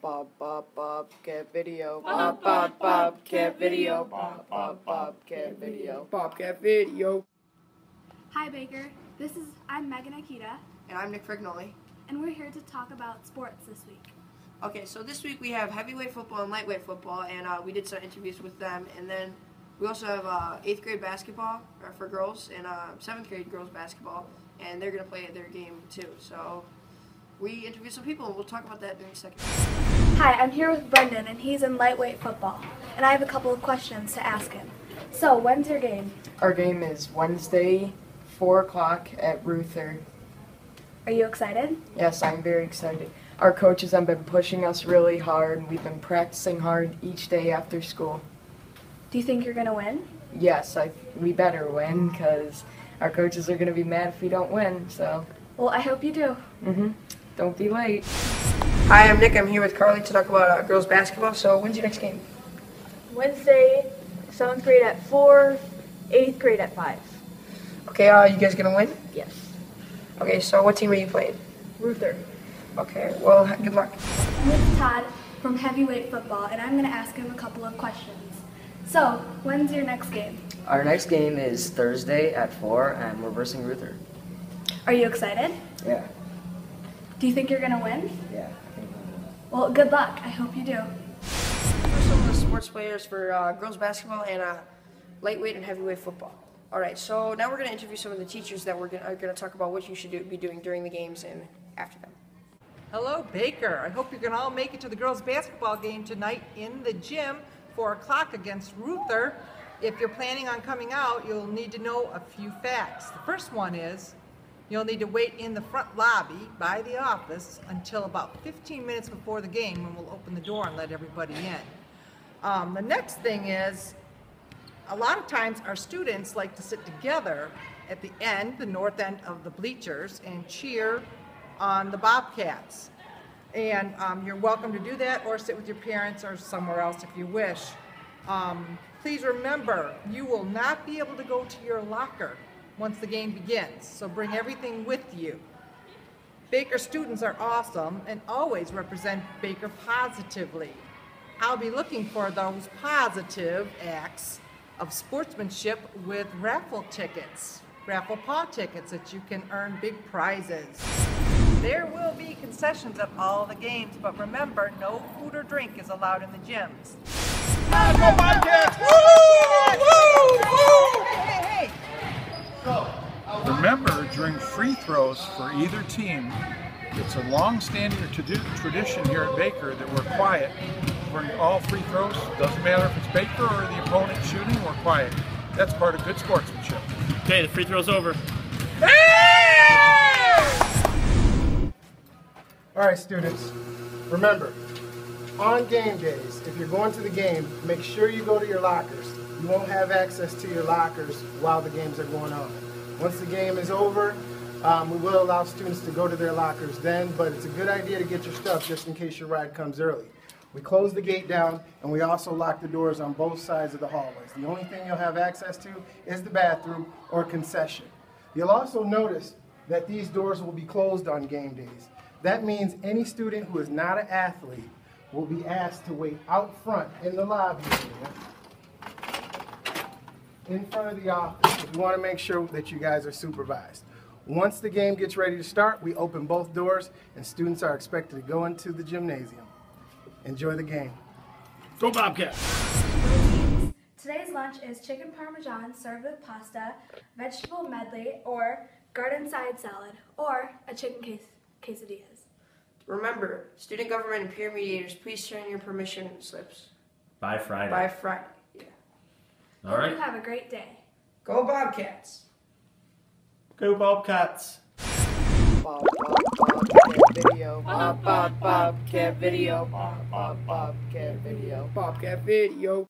Bob, Bob, Bob, get video. Bob, Bob, Bob, get video. Bob, Bob, Bob, get video. Bobcat video. Hi Baker, I'm Megan Akita, And I'm Nick Frignoli. and we're here to talk about sports this week. Okay, so this week we have heavyweight football and lightweight football, and we did some interviews with them. And then we also have 8th grade basketball for girls and 7th grade girls basketball, and they're going to play their game too. So we interviewed some people, and we'll talk about that in a second. Hi, I'm here with Brendan, and he's in lightweight football, and I have a couple of questions to ask him. So, when's your game? Our game is Wednesday, 4 o'clock at Ruther. Are you excited? Yes, I'm very excited. Our coaches have been pushing us really hard, and we've been practicing hard each day after school. Do you think you're going to win? Yes, we better win, because our coaches are going to be mad if we don't win, so. Well, I hope you do. Don't be late. Hi, I'm Nick. I'm here with Carly to talk about girls basketball. So when's your next game? Wednesday, 7th grade at 4, 8th grade at 5. Okay, you guys going to win? Yes. Okay, so what team are you playing? Ruther. Okay, well, good luck. I'm with Todd from heavyweight football, and I'm going to ask him a couple of questions. So, when's your next game? Our next game is Thursday at 4, and we're versing Ruther. Are you excited? Yeah, Do you think you're going to win? yeah. I think we'll win. Well, good luck. I hope you do. For some of the sports players for girls basketball and lightweight and heavyweight football. All right, so now we're going to interview some of the teachers that are going to talk about what you should be doing during the games and after them. Hello, Baker. I hope you can all make it to the girls' basketball game tonight in the gym, 4 o'clock against Ruther. If you're planning on coming out, you'll need to know a few facts. The first one is you'll need to wait in the front lobby by the office until about 15 minutes before the game when we'll open the door and let everybody in. The next thing is a lot of times our students like to sit together at the end, the north end of the bleachers, and cheer on the Bobcats. And you're welcome to do that or sit with your parents or somewhere else if you wish. Please remember, you will not be able to go to your locker once the game begins, so bring everything with you. Baker students are awesome and always represent Baker positively. I'll be looking for those positive acts of sportsmanship with raffle tickets, raffle paw tickets that you can earn big prizes. There will be concessions at all the games, but remember, no food or drink is allowed in the gyms. Go Bobcats! Hey! Remember, during free throws for either team, it's a long-standing tradition here at Baker that we're quiet during all free throws. Doesn't matter if it's Baker or the opponent shooting, we're quiet. That's part of good sportsmanship. Okay, the free throw's over. All right, students, remember, on game days, if you're going to the game, make sure you go to your lockers. You won't have access to your lockers while the games are going on. Once the game is over, we will allow students to go to their lockers then, but it's a good idea to get your stuff just in case your ride comes early. We close the gate down, and we also lock the doors on both sides of the hallways. The only thing you'll have access to is the bathroom or concession. You'll also notice that these doors will be closed on game days. That means any student who is not an athlete will be asked to wait out front in the lobby area, in front of the office. We want to make sure that you guys are supervised. Once the game gets ready to start, we open both doors and students are expected to go into the gymnasium. Enjoy the game. Go Bobcats! Today's lunch is chicken parmesan served with pasta, vegetable medley, or garden side salad, or a chicken quesadillas. Remember, student government and peer mediators, please turn in your permission slips By Friday. by Friday. Yeah. All Hope right. you have a great day. Go Bobcats! Go Bobcats! Bob, Bob, Bob, get video. Bob, Bob, Bob, get video. Bob, Bob, Bob, get video. Bobcat video.